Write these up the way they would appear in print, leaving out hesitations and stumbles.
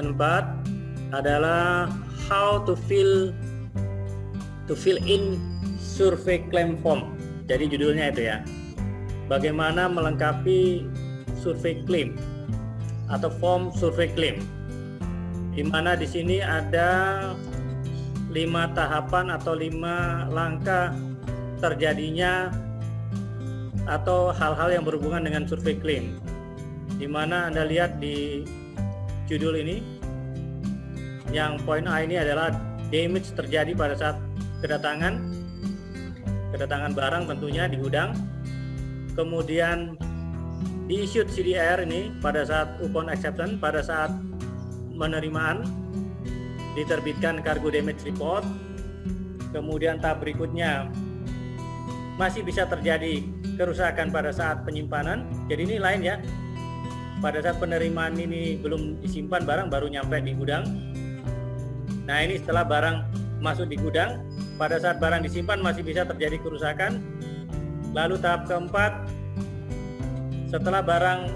4 adalah how to fill in survey claim form. Jadi judulnya itu ya, bagaimana melengkapi survei claim atau form survei claim, di mana di sini ada 5 tahapan atau 5 langkah terjadinya atau hal-hal yang berhubungan dengan survei claim, di mana Anda lihat di judul ini, yang poin A ini adalah damage terjadi pada saat kedatangan barang tentunya di gudang, kemudian di issued CDR ini pada saat upon acceptance, pada saat penerimaan diterbitkan cargo damage report, kemudian tahap berikutnya masih bisa terjadi kerusakan pada saat penyimpanan. Jadi ini lain ya, pada saat penerimaan ini belum disimpan barang, baru nyampe di gudang. Nah ini setelah barang masuk di gudang, pada saat barang disimpan masih bisa terjadi kerusakan. Lalu tahap keempat, setelah barang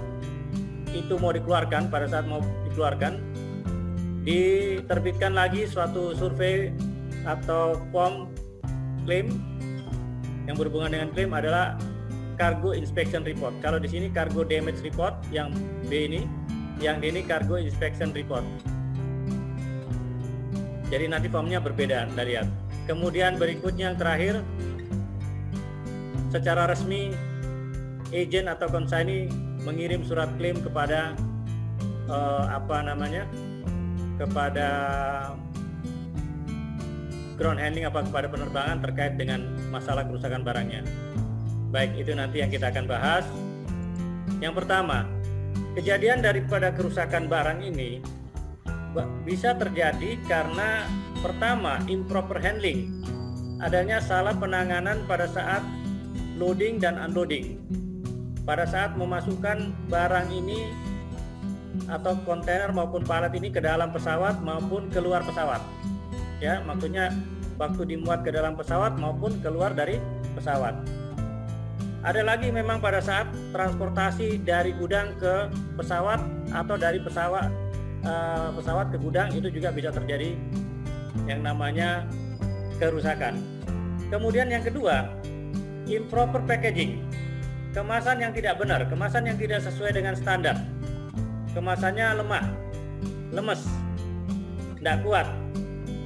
itu mau dikeluarkan, pada saat mau dikeluarkan, diterbitkan lagi suatu survei atau form claim. Yang berhubungan dengan claim adalah cargo inspection report. Kalau di sini cargo damage report yang B ini, yang D ini cargo inspection report. Jadi nanti formnya berbeda, Anda lihat. Kemudian berikutnya yang terakhir, secara resmi agent atau consignee mengirim surat klaim kepada kepada ground handling apa kepada penerbangan terkait dengan masalah kerusakan barangnya. Baik, itu nanti yang kita akan bahas. Yang pertama, kejadian daripada kerusakan barang ini bisa terjadi karena pertama, improper handling, adanya salah penanganan pada saat loading dan unloading. Pada saat memasukkan barang ini atau kontainer maupun palet ini ke dalam pesawat maupun keluar pesawat. Ya, maksudnya waktu dimuat ke dalam pesawat maupun keluar dari pesawat. Ada lagi memang pada saat transportasi dari gudang ke pesawat atau dari pesawat ke gudang, itu juga bisa terjadi yang namanya kerusakan. Kemudian yang kedua, improper packaging, kemasan yang tidak benar, kemasan yang tidak sesuai dengan standar, kemasannya lemah, lemes, tidak kuat,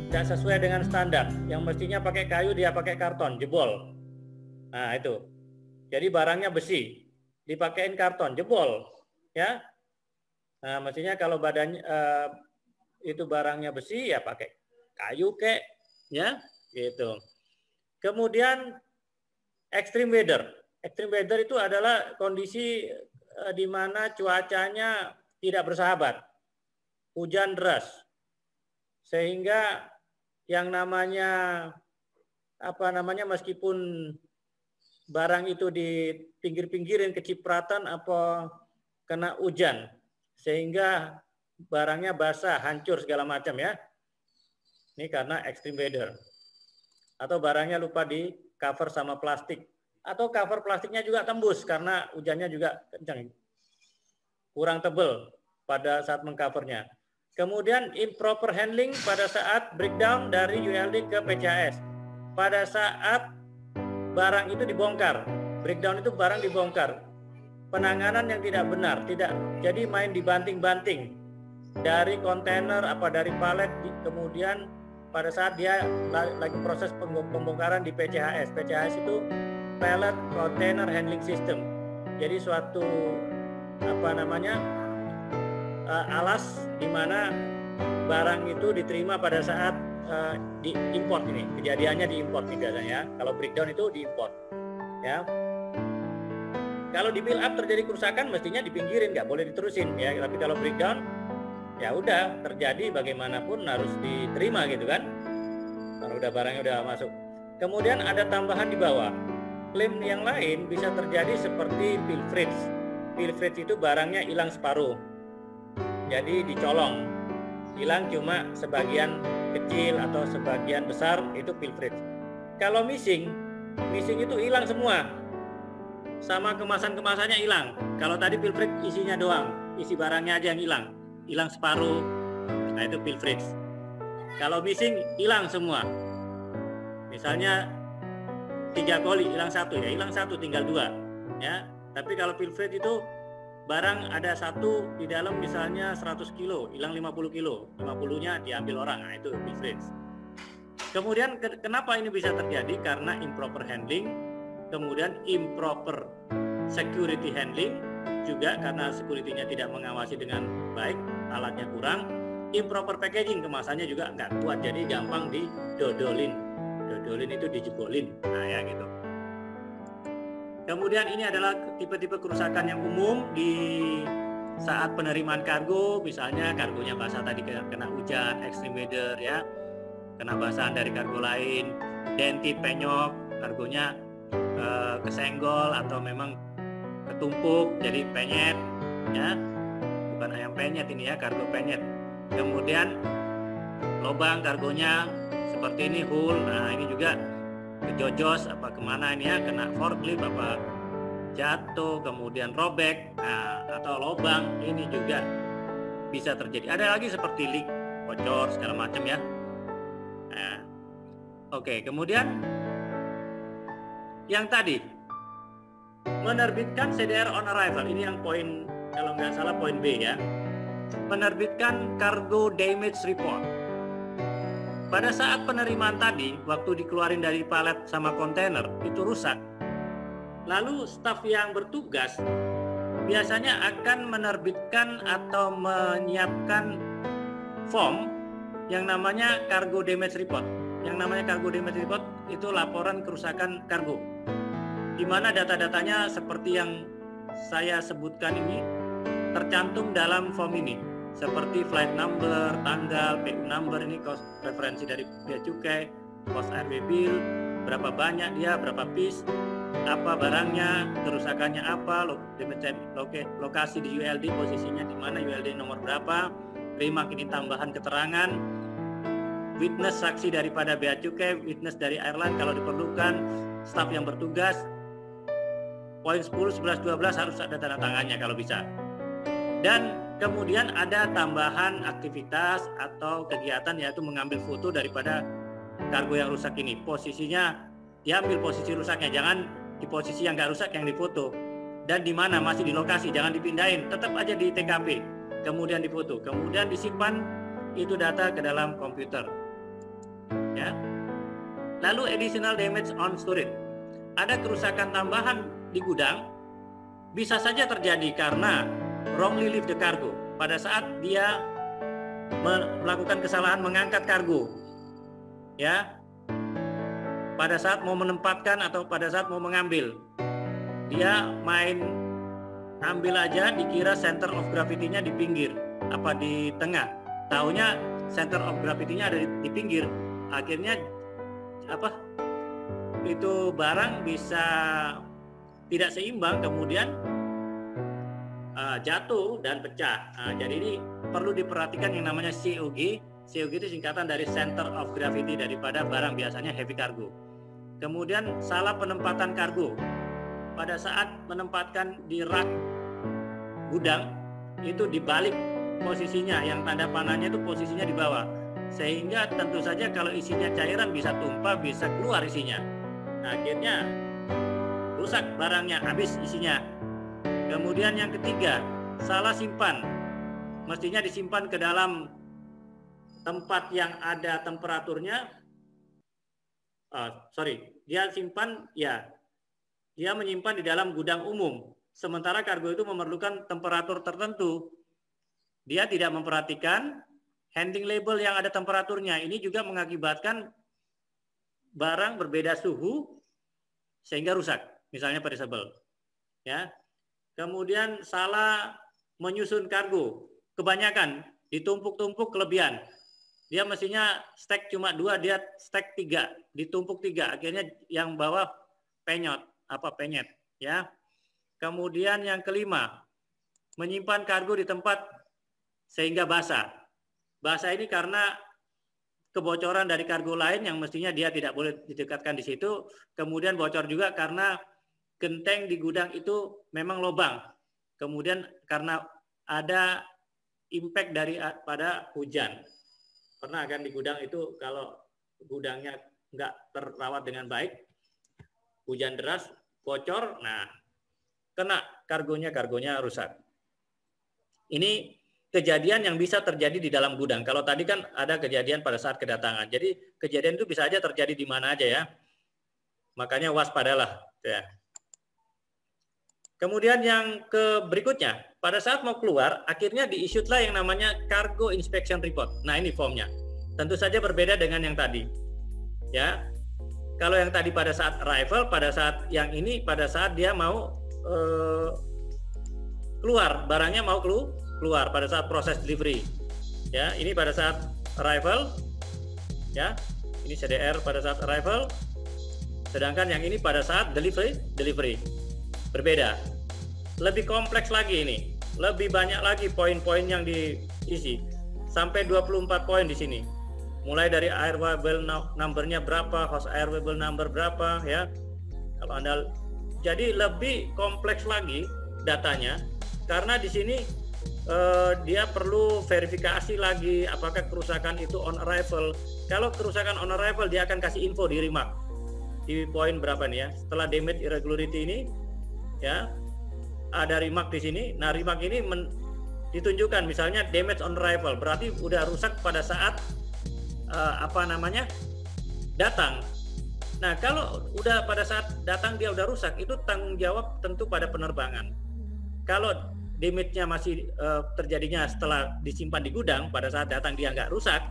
tidak sesuai dengan standar, yang mestinya pakai kayu dia pakai karton, jebol. Nah itu, jadi barangnya besi, dipakein karton, jebol, ya. Nah mestinya kalau badannya itu barangnya besi, ya pakai kayu kek, ya, gitu. Kemudian extreme weather. Extreme weather itu adalah kondisi di mana cuacanya tidak bersahabat, hujan deras, sehingga yang namanya meskipun barang itu di pinggir-pinggirin kecipratan apa kena hujan, sehingga barangnya basah, hancur segala macam ya. Ini karena extreme weather. Atau barangnya lupa di cover sama plastik, atau cover plastiknya juga tembus karena hujannya juga kencang, kurang tebal pada saat mengcovernya. Kemudian improper handling pada saat breakdown dari ULD ke PCHS. Pada saat barang itu dibongkar, breakdown itu barang dibongkar, penanganan yang tidak benar, tidak jadi main dibanting-banting dari kontainer apa dari palet, kemudian pada saat dia lagi proses pembongkaran di PCHS. PCHS itu Pallet Container Handling System. Jadi suatu alas di mana barang itu diterima pada saat diimport ini. Kejadiannya diimport nih biasanya. Kalau breakdown itu diimport. Ya. Kalau di build up terjadi kerusakan mestinya dipinggirin, nggak boleh diterusin ya. Tapi kalau breakdown ya udah terjadi bagaimanapun harus diterima gitu kan. Kalau udah barangnya udah masuk. Kemudian ada tambahan di bawah. Klaim yang lain bisa terjadi seperti pilferage. Pilferage itu barangnya hilang separuh. Jadi dicolong. Hilang cuma sebagian kecil atau sebagian besar, itu pilferage. Kalau missing itu hilang semua. Sama kemasan-kemasannya hilang. Kalau tadi pilferage isinya doang, isi barangnya aja yang hilang separuh, Nah, itu pilferage. Kalau missing, hilang semua. Misalnya 3 koli, hilang 1 ya, hilang 1 tinggal 2 ya. Tapi kalau pilferage itu barang ada 1 di dalam, misalnya 100 kilo, hilang 50 kilo, 50-nya diambil orang. Nah, itu pilferage. Kemudian kenapa ini bisa terjadi? Karena improper handling, kemudian improper security handling, juga karena security-nya tidak mengawasi dengan baik, alatnya kurang, improper packaging, kemasannya juga nggak kuat, jadi gampang didodolin. Dodolin itu dijebolin, nah ya gitu. Kemudian ini adalah tipe-tipe kerusakan yang umum di saat penerimaan kargo, misalnya kargonya basah tadi kena hujan, extreme weather ya, kena basahan dari kargo lain, dentit, penyok, kargonya kesenggol atau memang ketumpuk jadi penyet ya, bukan ayam penyet ini ya, kargo penyet. Kemudian lobang kargonya seperti ini, hole, nah ini juga kejojos apa kemana ini ya, kena forklift apa jatuh, kemudian robek, nah atau lobang, ini juga bisa terjadi. Ada lagi seperti leak, bocor segala macam ya. Nah, oke, kemudian yang tadi menerbitkan CDR on arrival, ini yang poin, kalau nggak salah poin B ya, menerbitkan cargo damage report. Pada saat penerimaan tadi, waktu dikeluarin dari palet sama kontainer itu rusak, lalu staf yang bertugas biasanya akan menerbitkan atau menyiapkan form yang namanya cargo damage report. Yang namanya cargo damage report itu laporan kerusakan kargo, di mana data-datanya seperti yang saya sebutkan ini tercantum dalam form ini, seperti flight number, tanggal, PU number, ini cost referensi dari bea cukai, cost RW bill, berapa banyak dia, berapa piece, apa barangnya, kerusakannya apa, lokasi di ULD, posisinya di mana, ULD nomor berapa, remark ini tambahan keterangan, witness saksi daripada bea cukai, witness dari airline kalau diperlukan, staf yang bertugas. Poin 10, 11, 12 harus ada tanda tangannya kalau bisa. Dan kemudian ada tambahan aktivitas atau kegiatan, yaitu mengambil foto daripada kargo yang rusak ini. Posisinya diambil posisi rusaknya, jangan di posisi yang nggak rusak yang difoto. Dan di mana, masih di lokasi, jangan dipindahin, tetap aja di TKP. Kemudian difoto, kemudian disimpan itu data ke dalam komputer. Ya. Lalu additional damage on storage. Ada kerusakan tambahan di gudang, bisa saja terjadi karena wrongly leave the cargo. Pada saat dia melakukan kesalahan mengangkat kargo, ya, pada saat mau menempatkan atau pada saat mau mengambil, dia main ambil aja, dikira center of gravity-nya di pinggir apa di tengah, taunya center of gravity-nya ada di pinggir, akhirnya apa, itu barang bisa tidak seimbang, kemudian jatuh dan pecah. Jadi ini perlu diperhatikan yang namanya COG. COG itu singkatan dari Center of Gravity daripada barang, biasanya heavy cargo. Kemudian salah penempatan kargo. Pada saat menempatkan di rak gudang, itu dibalik posisinya, yang tanda panahnya itu posisinya di bawah. Sehingga tentu saja kalau isinya cairan bisa tumpah, bisa keluar isinya. Nah, akhirnya rusak barangnya, habis isinya. Kemudian yang ketiga, salah simpan. Mestinya disimpan ke dalam tempat yang ada temperaturnya. Dia simpan, ya, dia menyimpan di dalam gudang umum. Sementara kargo itu memerlukan temperatur tertentu. Dia tidak memperhatikan handling label yang ada temperaturnya. Ini juga mengakibatkan barang berbeda suhu sehingga rusak, misalnya perishable. Ya. Kemudian salah menyusun kargo, kebanyakan ditumpuk-tumpuk kelebihan. Dia mestinya stack cuma 2, dia stack 3, ditumpuk 3, akhirnya yang bawah penyet, ya. Kemudian yang kelima, menyimpan kargo di tempat sehingga basah. Basah ini karena kebocoran dari kargo lain yang mestinya dia tidak boleh didekatkan di situ. Kemudian bocor juga karena genteng di gudang itu memang lubang. Kemudian karena ada impact pada hujan. Pernah kan di gudang itu kalau gudangnya nggak terawat dengan baik, hujan deras, bocor, nah kena kargonya rusak. Ini kejadian yang bisa terjadi di dalam gudang. Kalau tadi kan ada kejadian pada saat kedatangan. Jadi kejadian itu bisa aja terjadi di mana aja ya. Makanya waspadalah. Ya. Kemudian yang berikutnya, pada saat mau keluar, akhirnya di-issued-lah yang namanya Cargo Inspection Report. Nah ini formnya. Tentu saja berbeda dengan yang tadi. Ya, kalau yang tadi pada saat arrival, pada saat yang ini pada saat dia mau keluar, barangnya mau keluar pada saat proses delivery. Ya, ini pada saat arrival. Ya, ini CDR pada saat arrival. Sedangkan yang ini pada saat delivery. Berbeda. Lebih kompleks lagi ini. Lebih banyak lagi poin-poin yang diisi. Sampai 24 poin di sini. Mulai dari airwayable number-nya berapa, host airwayable number berapa ya. Kalau Anda jadi lebih kompleks lagi datanya karena di sini dia perlu verifikasi lagi apakah kerusakan itu on arrival. Kalau kerusakan on arrival dia akan kasih info di remark. Di poin berapa nih ya? Setelah damage irregularity ini ya ada remark di sini. Nah, remark ini ditunjukkan misalnya damage on arrival, berarti udah rusak pada saat datang. Nah, kalau udah pada saat datang dia udah rusak, itu tanggung jawab tentu pada penerbangan. Kalau damage-nya masih terjadinya setelah disimpan di gudang, pada saat datang dia nggak rusak,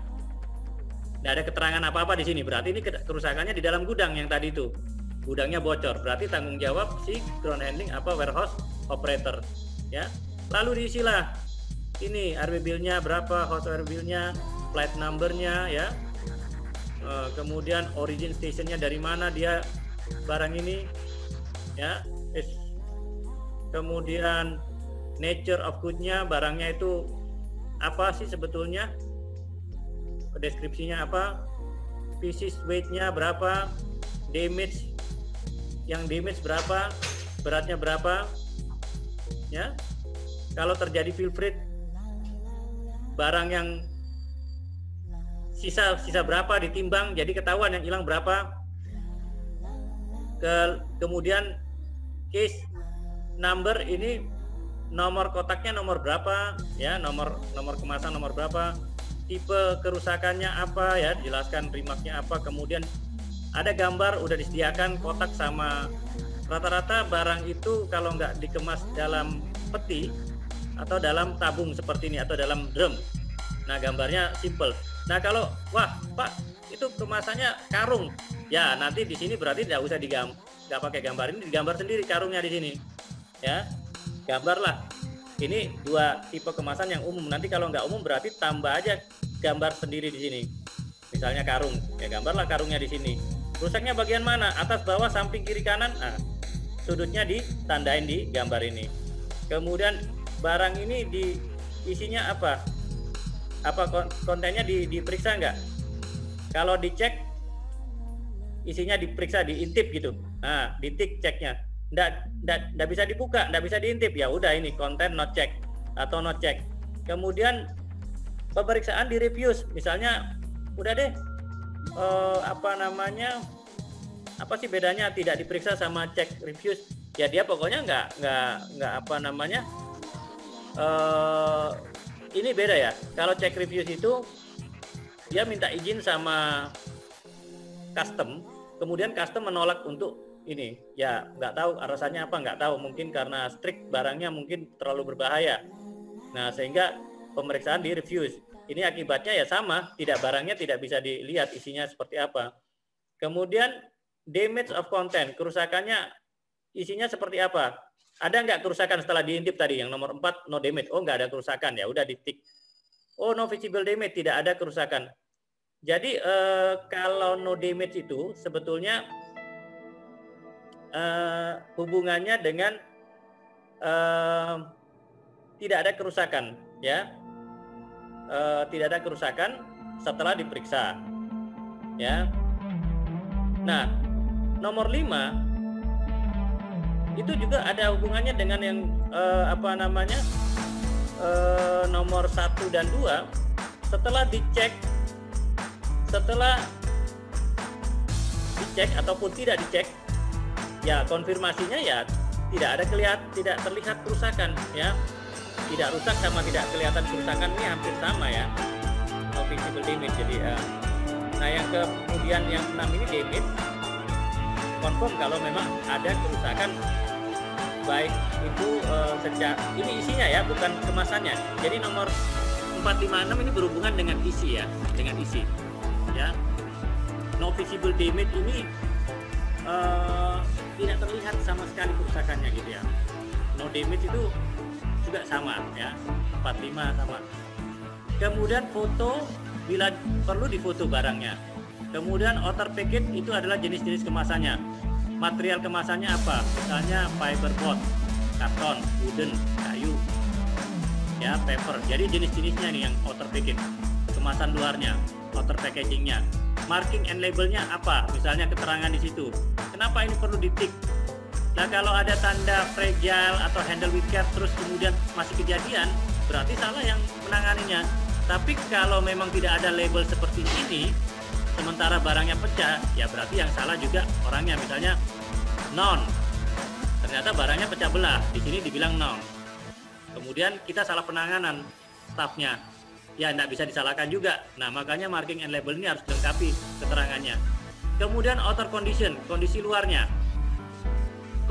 nggak ada keterangan apa-apa di sini, berarti ini kerusakannya di dalam gudang yang tadi itu. Gudangnya bocor, berarti tanggung jawab si ground handling warehouse operator. Ya, lalu diisilah ini RW bill-nya berapa, host RW bill-nya, flight number-nya ya. Kemudian origin station-nya dari mana dia barang ini ya. Kemudian nature of good-nya, barangnya itu apa sih sebetulnya, deskripsinya apa, pieces weight-nya berapa, damage yang damage berapa, beratnya berapa ya. Kalau terjadi fill freight, barang yang sisa berapa ditimbang, jadi ketahuan yang hilang berapa. Kemudian case number, ini nomor kotaknya nomor berapa ya, nomor kemasan nomor berapa, tipe kerusakannya apa ya, dijelaskan remarknya apa. Kemudian ada gambar, udah disediakan kotak sama rata-rata barang itu kalau nggak dikemas dalam peti atau dalam tabung seperti ini atau dalam drum. Nah, gambarnya simple. Nah, kalau wah Pak itu kemasannya karung, ya nanti di sini berarti tidak usah nggak pakai gambar, ini digambar sendiri karungnya di sini ya. Gambarlah ini dua tipe kemasan yang umum, nanti kalau nggak umum berarti tambah aja gambar sendiri di sini, misalnya karung ya, gambarlah karungnya di sini. Rusaknya bagian mana, atas bawah samping kiri kanan, nah sudutnya ditandain di gambar ini. Kemudian barang ini isinya apa kontennya diperiksa nggak? Kalau dicek isinya diperiksa, diintip gitu. Nah, ditik ceknya. Nggak bisa dibuka, nggak bisa diintip, ya udah ini konten not check atau not check. Kemudian pemeriksaan di reviews, misalnya udah deh apa sih bedanya tidak diperiksa sama cek reviews? Ya dia pokoknya nggak ini beda ya. Kalau cek reviews itu dia minta izin sama custom, kemudian custom menolak untuk ini. Ya nggak tahu alasannya apa, nggak tahu, mungkin karena strict barangnya mungkin terlalu berbahaya. Nah, sehingga pemeriksaan di reviews. Ini akibatnya ya sama, barangnya tidak bisa dilihat isinya seperti apa. Kemudian damage of content, kerusakannya isinya seperti apa? Ada nggak kerusakan setelah diintip tadi yang nomor 4 no damage? Oh, nggak ada kerusakan, ya udah ditik. Oh, no visible damage, tidak ada kerusakan. Jadi kalau no damage itu sebetulnya hubungannya dengan tidak ada kerusakan, ya. Tidak ada kerusakan setelah diperiksa, ya. Nah, nomor 5 itu juga ada hubungannya dengan yang nomor 1 dan 2 setelah dicek setelah dicek ataupun tidak dicek, ya konfirmasinya ya tidak terlihat kerusakan ya. Tidak rusak sama tidak kelihatan kerusakan ini hampir sama ya. No visible damage. Jadi nah yang kemudian yang 6 ini damage, confirm kalau memang ada kerusakan, baik itu sejak ini isinya ya, bukan kemasannya. Jadi nomor 456 ini berhubungan dengan isi ya, dengan isi ya. No visible damage ini tidak terlihat sama sekali kerusakannya gitu ya. No damage itu juga sama ya, 45 sama. Kemudian foto bila perlu difoto barangnya. Kemudian outer packet itu adalah jenis-jenis kemasannya. Material kemasannya apa? Misalnya fiberboard, karton, wooden, kayu, ya paper. Jadi jenis-jenisnya nih yang outer packet. Kemasan luarnya, outer packagingnya. Marking and labelnya apa? Misalnya keterangan di situ. Kenapa ini perlu ditik? Nah kalau ada tanda fragile atau handle with care terus kemudian masih kejadian, berarti salah yang menanganinya. Tapi kalau memang tidak ada label seperti ini, sementara barangnya pecah, ya berarti yang salah juga orangnya. Misalnya non, ternyata barangnya pecah belah, di sini dibilang non. Kemudian kita salah penanganan stafnya, ya tidak bisa disalahkan juga. Nah makanya marking and label ini harus dilengkapi keterangannya. Kemudian outer condition, kondisi luarnya.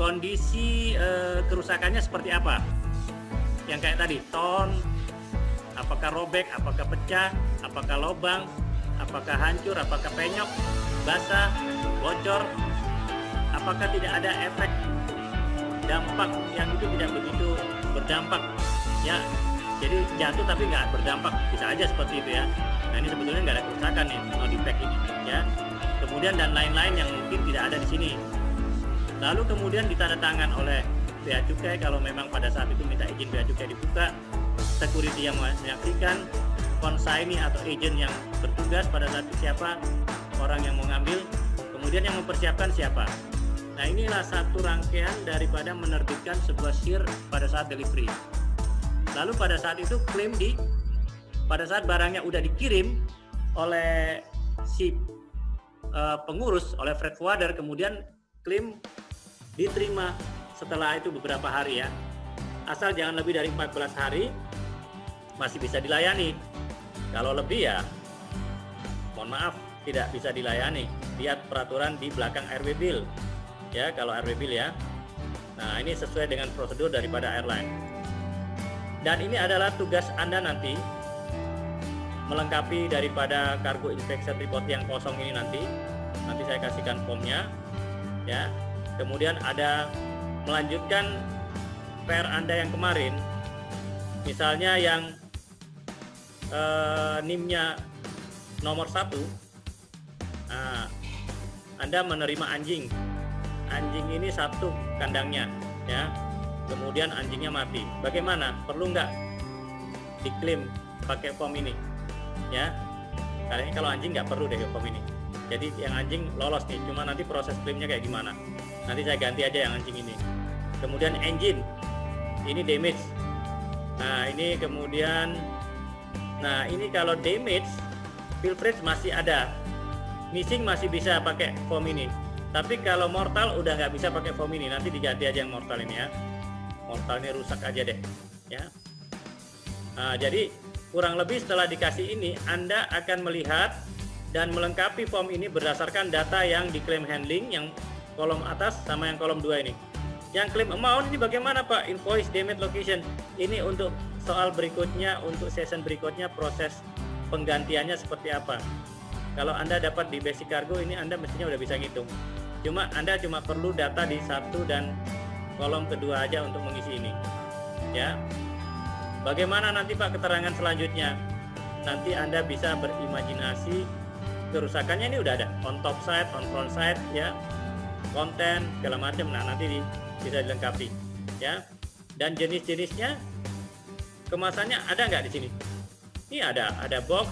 Kondisi kerusakannya seperti apa? Yang kayak tadi, torn, apakah robek, apakah pecah, apakah lubang, apakah hancur, apakah penyok, basah, bocor, apakah tidak ada efek dampak yang itu tidak begitu berdampak ya. Jadi jatuh tapi nggak berdampak, bisa aja seperti itu ya. Nah ini sebetulnya nggak ada kerusakan nih, no defect ini ya. Kemudian dan lain-lain yang mungkin tidak ada di sini. Lalu kemudian ditandatangan oleh bea cukai kalau memang pada saat itu minta izin bea cukai dibuka, security yang menyaksikan, consignee atau agent yang bertugas pada saat itu siapa, orang yang mau ngambil, kemudian yang mempersiapkan siapa. Nah inilah satu rangkaian daripada menerbitkan sebuah SIR pada saat delivery. Lalu pada saat itu klaim pada saat barangnya udah dikirim oleh si pengurus, oleh freight forwarder, kemudian klaim diterima setelah itu beberapa hari ya. Asal jangan lebih dari 14 hari masih bisa dilayani. Kalau lebih ya mohon maaf tidak bisa dilayani. Lihat peraturan di belakang RW Bill ya, kalau RW Bill ya. Nah ini sesuai dengan prosedur daripada airline. Dan ini adalah tugas Anda nanti melengkapi daripada cargo inspection report yang kosong ini nanti saya kasihkan formnya ya. Kemudian ada melanjutkan PR Anda yang kemarin, misalnya yang NIM-nya nomor 1. Nah, Anda menerima anjing ini satu kandangnya ya, kemudian anjingnya mati. Bagaimana? Perlu nggak diklaim pakai form ini ya? Kali ini kalau anjing nggak perlu deh form ini. Jadi yang anjing lolos nih, cuma nanti proses klaimnya kayak gimana, nanti saya ganti aja yang anjing ini. Kemudian engine ini damage. Nah ini kemudian, nah ini kalau damage pilpres masih ada, missing masih bisa pakai form ini. Tapi kalau mortal udah nggak bisa pakai form ini, nanti diganti aja yang mortal ini ya. Mortal ini rusak aja deh ya. Nah, jadi kurang lebih setelah dikasih ini, Anda akan melihat dan melengkapi form ini berdasarkan data yang diklaim handling, yang kolom atas sama yang kolom 2 ini. Yang claim amount ini bagaimana Pak? Invoice, damage, location. Ini untuk soal berikutnya, untuk session berikutnya proses penggantiannya seperti apa. Kalau Anda dapat di basic cargo ini, Anda mestinya udah bisa ngitung. Anda cuma perlu data di 1 dan kolom kedua aja untuk mengisi ini. Ya. Bagaimana nanti Pak keterangan selanjutnya? Nanti Anda bisa berimajinasi kerusakannya ini udah ada on top side, on front side ya, konten segala macam. Nah nanti bisa dilengkapi ya. Dan jenis-jenisnya, kemasannya ada nggak di sini? Ini ada box,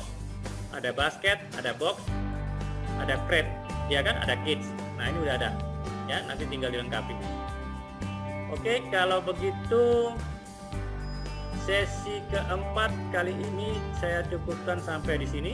ada basket, ada box, ada crate, ya kan, ada kids. Nah ini udah ada ya, nanti tinggal dilengkapi. Oke, kalau begitu sesi keempat kali ini saya cukupkan sampai di sini.